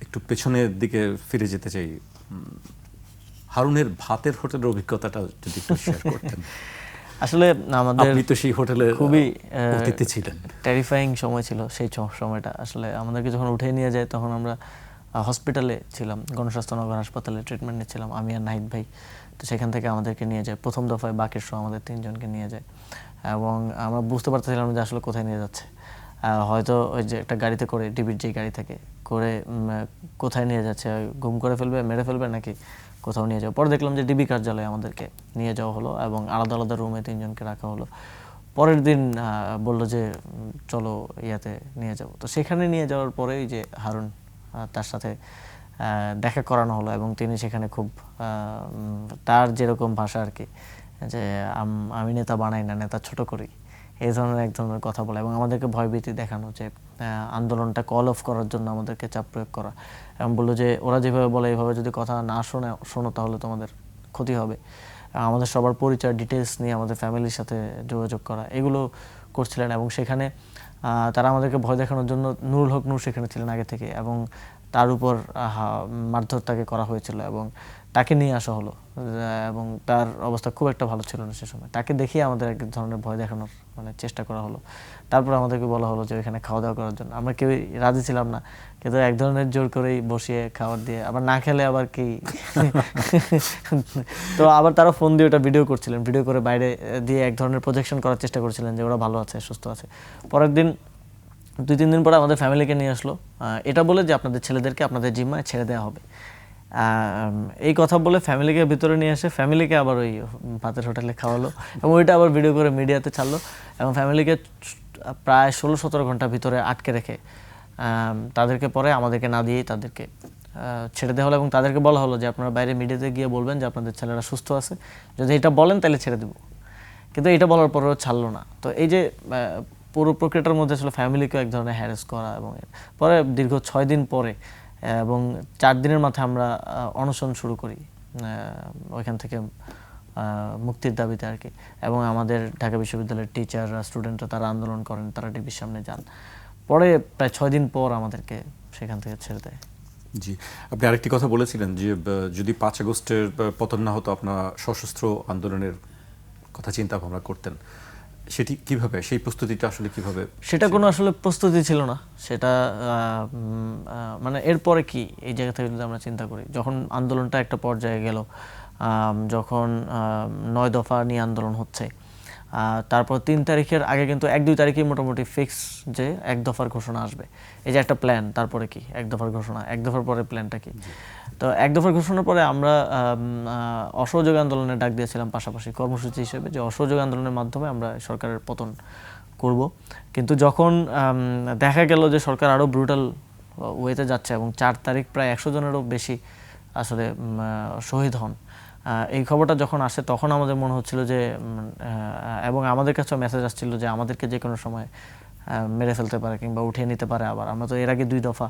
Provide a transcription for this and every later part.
একটু পেছনের দিকে ফিরে যেতে চাই। হারুনের ভাতের হোটেলের অভিজ্ঞতাটা যদি একটু শেয়ার করতেন। আসলে আমাদের আপনি তো সেই হোটেলে খুবই অতিথি ছিলেন। টেরিফাইং সময় ছিল সেই সময়টা। আসলে আমাদেরকে যখন উঠে নিয়ে যায় তখন আমরা হসপিটালে ছিলাম, গণস্বাস্থ্যনগর হাসপাতালে ট্রিটমেন্ট নিচ্ছিলাম আমি আর নাহিদ ভাই। তো সেখান থেকে আমাদেরকে নিয়ে যায় প্রথম দফায় বাকের সহ আমাদের 3 জনকে নিয়ে যায় এবং আমরা বুঝতে পারতেছিলাম যে আসলে কোথায় নিয়ে যাচ্ছে। হয়তো ওই যে একটা গাড়িতে করে ডিবির যে গাড়ি থাকে করে কোথায় নিয়ে যাচ্ছে, গুম করে ফেলবে, মেরে ফেলবে নাকি কোথাও নিয়ে যাও। পরে দেখলাম যে ডিবি কার্যালয়ে আমাদেরকে নিয়ে যাওয়া হলো এবং আলাদা আলাদা রুমে 3 জনকে রাখা হলো। পরের দিন বললো যে চলো ইয়াতে নিয়ে যাব। তো সেখানে নিয়ে যাওয়ার পরেই যে হারুন, তার সাথে দেখা করানো হলো এবং তিনি সেখানে খুব তার যেরকম ভাষা আর কি, যে আমি নেতা বানাই না, নেতা ছোট করি, এই ধরনের এক ধরনের কথা বলা এবং আমাদেরকে ভয়ভীতি দেখানো, যে আন্দোলনটা কল অফ করার জন্য আমাদেরকে চাপ প্রয়োগ করা এবং বললো যে ওরা যেভাবে বলে এইভাবে যদি কথা না শোনো তাহলে তোমাদের ক্ষতি হবে। আমাদের সবার পরিচয় ডিটেলস নিয়ে আমাদের ফ্যামিলির সাথে যোগাযোগ করা, এগুলো করছিলেন এবং সেখানে তারা আমাদেরকে ভয় দেখানোর জন্য নুরুল হক নূর সেখানে ছিলেন আগে থেকে এবং তার উপর মারধর তাকে করা হয়েছিল এবং তাকে নিয়ে আসা হলো এবং তার অবস্থা খুব একটা ভালো ছিল না সে সময়। তাকে দেখিয়ে আমাদের এক ধরনের ভয় দেখানোর চেষ্টা করা হলো। তারপর আমাদেরকে বলা হলো যে ওইখানে খাওয়া দাওয়া করার জন্য। আমরা কেউই রাজি ছিলাম না, কিন্তু এক ধরনের জোর করেই বসিয়ে খাবার দিয়ে, আবার না খেলে আবার কি তো আবার তারা ফোন দিয়ে ওটা ভিডিও করছিলেন, ভিডিও করে বাইরে দিয়ে এক ধরনের প্রজেকশন করার চেষ্টা করছিলেন যে ওরা ভালো আছে, সুস্থ আছে। পরের দিন 2-3 দিন পরে আমাদের ফ্যামিলিকে নিয়ে আসলো, এটা বলে যে আপনাদের ছেলেদেরকে আপনাদের জিম্মায় ছেড়ে দেওয়া হবে। এই কথা বলে ফ্যামিলিকে ভিতরে নিয়ে এসে ফ্যামিলিকে আবার ওই ভাতের হোটেলে খাওয়ালো এবং ওইটা আবার ভিডিও করে মিডিয়াতে ছাড়লো এবং ফ্যামিলিকে প্রায় 16-17 ঘন্টা ভিতরে আটকে রেখে তাদেরকে পরে আমাদেরকে না দিয়েই তাদেরকে ছেড়ে দেওয়া হলো এবং তাদেরকে বলা হলো যে আপনারা বাইরে মিডিয়াতে গিয়ে বলবেন যে আপনাদের ছেলেরা সুস্থ আছে, যদি এটা বলেন তাহলে ছেড়ে দেবো। কিন্তু এটা বলার পরেও ছাড়লো না। তো এই যে পুরো প্রক্রিয়াটার মধ্যে আসলে ফ্যামিলিকেও এক ধরনের হ্যারাস করা এবং পরে দীর্ঘ 6 দিন পরে এবং 4 দিনের মাথায় আমরা অনশন শুরু করি ওইখান থেকে মুক্তির দাবিতে আর কি। এবং আমাদের ঢাকা বিশ্ববিদ্যালয়ের টিচাররা, স্টুডেন্টরা তারা আন্দোলন করেন, তারা ডিবির সামনে যান। পরে প্রায় 6 দিন পর আমাদেরকে সেখান থেকে ছেড়ে দেয়। জি, আপনি আরেকটি কথা বলেছিলেন যে যদি 5 আগস্টের পতন না হতো আপনারা সশস্ত্র আন্দোলনের কথা চিন্তা ভাবনা করতেন। সেটি কিভাবে, সেই প্রস্তুতিটা আসলে কিভাবে? সেটা কোনো আসলে প্রস্তুতি ছিল না। সেটা এরপরে কি এই জায়গা থেকে যদি আমরা চিন্তা করি, যখন আন্দোলনটা একটা পর্যায়ে গেল, যখন 9 দফা নিয়ে আন্দোলন হচ্ছে, তারপর 3 তারিখের আগে কিন্তু 1-2 তারিখেই মোটামুটি ফিক্স যে 1 দফার ঘোষণা আসবে। এই যে একটা প্ল্যান, তারপরে কি 1 দফার ঘোষণা, 1 দফার পরে প্ল্যানটা কি। তো 1 দফার ঘোষণার পরে আমরা অসহযোগ আন্দোলনের ডাক দিয়েছিলাম পাশাপাশি কর্মসূচি হিসেবে, যে অসহযোগ আন্দোলনের মাধ্যমে আমরা সরকারের পতন করব। কিন্তু যখন দেখা গেল যে সরকার আরও ব্রুটাল ওয়েতে যাচ্ছে এবং 4 তারিখ প্রায় 100 জনেরও বেশি আসলে শহীদ হন, এই খবরটা যখন আসে তখন আমাদের মনে হচ্ছিল যে এবং আমাদের কাছেও মেসেজ আসছিল যে আমাদেরকে যে কোনো সময় মেরে ফেলতে পারে কিংবা উঠিয়ে নিতে পারে। আবার আমরা তো এর আগে 2 দফা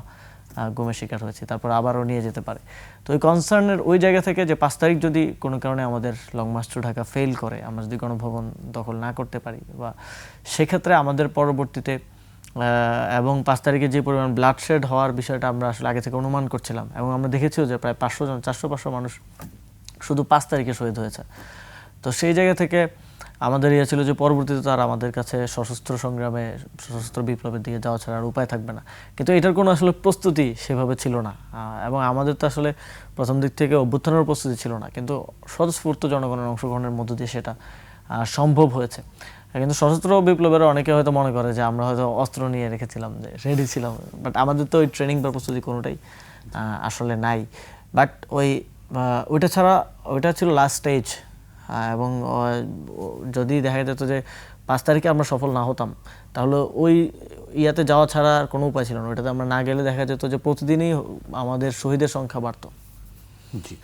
গুমের শিকার হয়েছি, তারপর আবারও নিয়ে যেতে পারে। তো ওই কনসার্নের ওই জায়গা থেকে যে 5 তারিখ যদি কোনো কারণে আমাদের long march to Dhaka fail করে, আমরা যদি গণভবন দখল না করতে পারি, বা সেক্ষেত্রে আমাদের পরবর্তীতে এবং 5 তারিখে যে পরিমাণ ব্লাডশেড হওয়ার বিষয়টা আমরা আসলে আগে থেকে অনুমান করছিলাম এবং আমরা দেখেছিও যে প্রায় 500 জন, 400-500 মানুষ শুধু 5 তারিখে শহীদ হয়েছে। তো সেই জায়গা থেকে আমাদের ইয়ে ছিল যে পরবর্তীতে তার আমাদের কাছে সশস্ত্র সংগ্রামে, সশস্ত্র বিপ্লবের দিকে যাওয়া ছাড়া আর উপায় থাকবে না। কিন্তু এটার কোনো আসলে প্রস্তুতি সেভাবে ছিল না এবং আমাদের তো আসলে প্রথম দিক থেকে অভ্যুত্থানের প্রস্তুতি ছিল না, কিন্তু স্বতঃস্ফূর্ত জনগণের অংশগ্রহণের মধ্য দিয়ে সেটা সম্ভব হয়েছে। কিন্তু সশস্ত্র বিপ্লবের অনেকে হয়তো মনে করে যে আমরা হয়তো অস্ত্র নিয়ে রেখেছিলাম, যে রেডি ছিলাম, বাট আমাদের তো ওই ট্রেনিং বা প্রস্তুতি কোনোটাই আসলে নাই। বাট ওইটা ছাড়া ওইটা ছিল লাস্ট স্টেজ এবং যদি দেখা যেত যে 5 তারিখে আমরা সফল না হতাম তাহলে ওই ইয়াতে যাওয়া ছাড়া আর কোনো উপায় ছিল না। ওইটাতে আমরা না গেলে দেখা যেত যে প্রতিদিনই আমাদের শহীদের সংখ্যা বাড়তো। জি,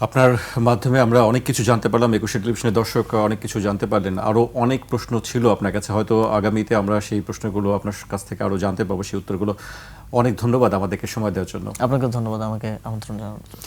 আপনার মাধ্যমে আমরা অনেক কিছু জানতে পারলাম, 21 টেলিভিশনের দর্শক অনেক কিছু জানতে পারলেন। আরও অনেক প্রশ্ন ছিল আপনার কাছে, হয়তো আগামীতে আমরা সেই প্রশ্নগুলো আপনার কাছ থেকে আরও জানতে পাবো, সেই উত্তরগুলো। অনেক ধন্যবাদ আমাদেরকে সময় দেওয়ার জন্য। আপনাকে ধন্যবাদ আমাকে আমন্ত্রণ জানানোর জন্য।